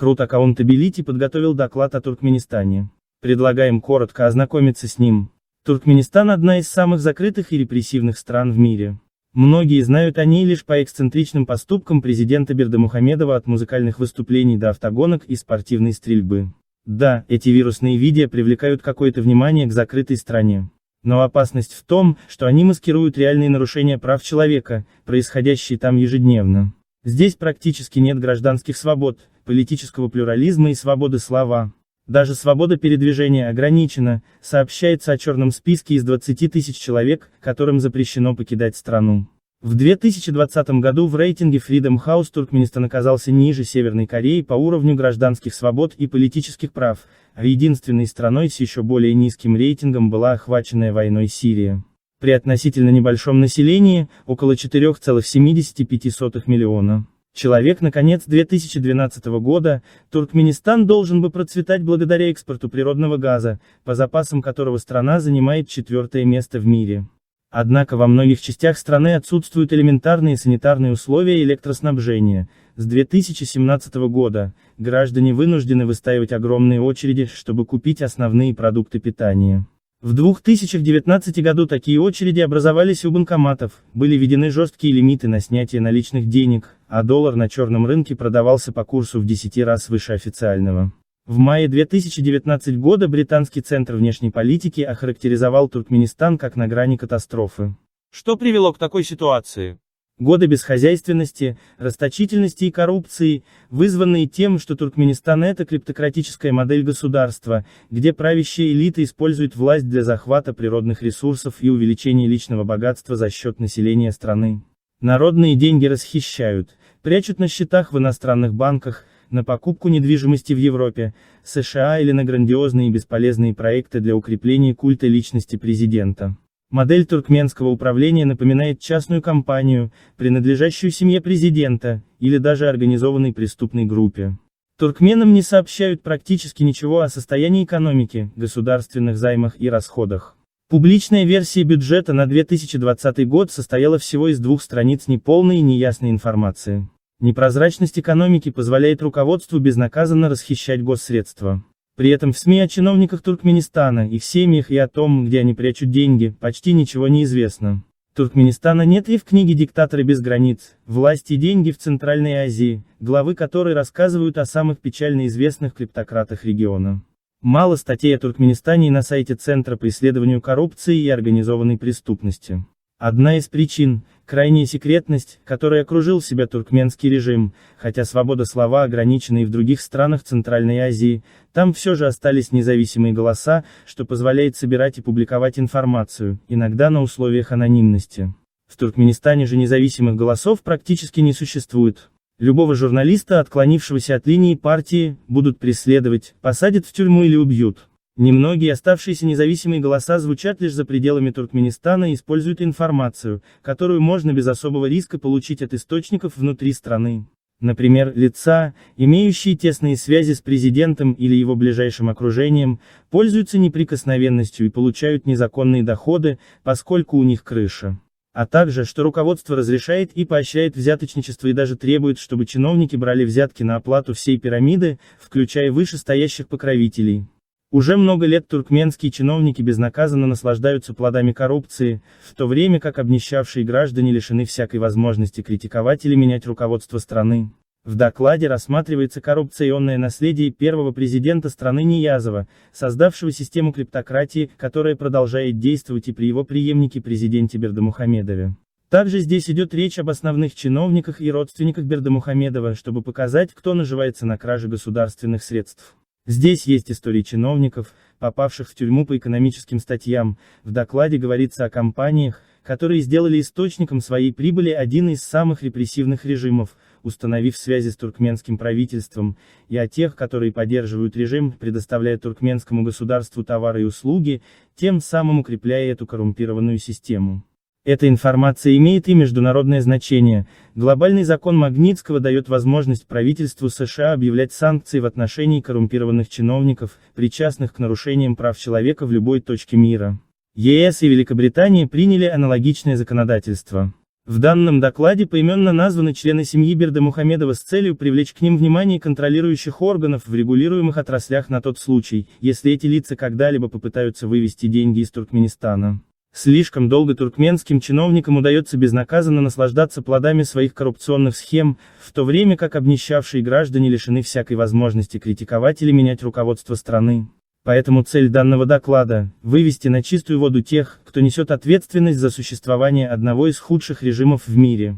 Крут Accountability подготовил доклад о Туркменистане. Предлагаем коротко ознакомиться с ним. Туркменистан – одна из самых закрытых и репрессивных стран в мире. Многие знают о ней лишь по эксцентричным поступкам президента Бердымухамедова, от музыкальных выступлений до автогонок и спортивной стрельбы. Да, эти вирусные видео привлекают какое-то внимание к закрытой стране. Но опасность в том, что они маскируют реальные нарушения прав человека, происходящие там ежедневно. Здесь практически нет гражданских свобод, политического плюрализма и свободы слова. Даже свобода передвижения ограничена, сообщается о черном списке из 20 тысяч человек, которым запрещено покидать страну. В 2020 году в рейтинге Freedom House Туркменистан оказался ниже Северной Кореи по уровню гражданских свобод и политических прав, а единственной страной с еще более низким рейтингом была охваченная войной Сирия. При относительно небольшом населении, около 4,75 миллиона человек, на конец 2012 года, Туркменистан должен бы процветать благодаря экспорту природного газа, по запасам которого страна занимает 4-е место в мире. Однако во многих частях страны отсутствуют элементарные санитарные условия и электроснабжения. С 2017 года граждане вынуждены выстаивать огромные очереди, чтобы купить основные продукты питания. В 2019 году такие очереди образовались у банкоматов, были введены жесткие лимиты на снятие наличных денег, а доллар на черном рынке продавался по курсу в 10 раз выше официального. В мае 2019 года британский Центр внешней политики охарактеризовал Туркменистан как на грани катастрофы. Что привело к такой ситуации? Годы бесхозяйственности, расточительности и коррупции, вызванные тем, что Туркменистан – это клептократическая модель государства, где правящая элита использует власть для захвата природных ресурсов и увеличения личного богатства за счет населения страны. Народные деньги расхищают, прячут на счетах в иностранных банках, на покупку недвижимости в Европе, США или на грандиозные и бесполезные проекты для укрепления культа личности президента. Модель туркменского управления напоминает частную компанию, принадлежащую семье президента, или даже организованной преступной группе. Туркменам не сообщают практически ничего о состоянии экономики, государственных займах и расходах. Публичная версия бюджета на 2020 год состояла всего из 2 страниц неполной и неясной информации. Непрозрачность экономики позволяет руководству безнаказанно расхищать госсредства. При этом в СМИ о чиновниках Туркменистана, их семьях и о том, где они прячут деньги, почти ничего не известно. Туркменистана нет и в книге «Диктаторы без границ. Власть и деньги в Центральной Азии», главы которой рассказывают о самых печально известных клептократах региона. Мало статей о Туркменистане и на сайте Центра по исследованию коррупции и организованной преступности. Одна из причин – крайняя секретность, которой окружил себя туркменский режим, хотя свобода слова ограничена и в других странах Центральной Азии, там все же остались независимые голоса, что позволяет собирать и публиковать информацию, иногда на условиях анонимности. В Туркменистане же независимых голосов практически не существует. Любого журналиста, отклонившегося от линии партии, будут преследовать, посадят в тюрьму или убьют. Немногие оставшиеся независимые голоса звучат лишь за пределами Туркменистана и используют информацию, которую можно без особого риска получить от источников внутри страны. Например, лица, имеющие тесные связи с президентом или его ближайшим окружением, пользуются неприкосновенностью и получают незаконные доходы, поскольку у них крыша. А также, что руководство разрешает и поощряет взяточничество и даже требует, чтобы чиновники брали взятки на оплату всей пирамиды, включая вышестоящих покровителей. Уже много лет туркменские чиновники безнаказанно наслаждаются плодами коррупции, в то время как обнищавшие граждане лишены всякой возможности критиковать или менять руководство страны. В докладе рассматривается коррупционное наследие первого президента страны Ниязова, создавшего систему клептократии, которая продолжает действовать и при его преемнике президенте Бердымухамедове. Также здесь идет речь об основных чиновниках и родственниках Бердымухамедова, чтобы показать, кто наживается на краже государственных средств. Здесь есть истории чиновников, попавших в тюрьму по экономическим статьям. В докладе говорится о компаниях, которые сделали источником своей прибыли один из самых репрессивных режимов, установив связи с туркменским правительством, и о тех, которые поддерживают режим, предоставляя туркменскому государству товары и услуги, тем самым укрепляя эту коррумпированную систему. Эта информация имеет и международное значение. Глобальный закон Магнитского дает возможность правительству США объявлять санкции в отношении коррумпированных чиновников, причастных к нарушениям прав человека в любой точке мира. ЕС и Великобритания приняли аналогичное законодательство. В данном докладе поименно названы члены семьи Бердымухамедова с целью привлечь к ним внимание контролирующих органов в регулируемых отраслях на тот случай, если эти лица когда-либо попытаются вывести деньги из Туркменистана. Слишком долго туркменским чиновникам удается безнаказанно наслаждаться плодами своих коррупционных схем, в то время как обнищавшие граждане лишены всякой возможности критиковать или менять руководство страны. Поэтому цель данного доклада – вывести на чистую воду тех, кто несет ответственность за существование одного из худших режимов в мире.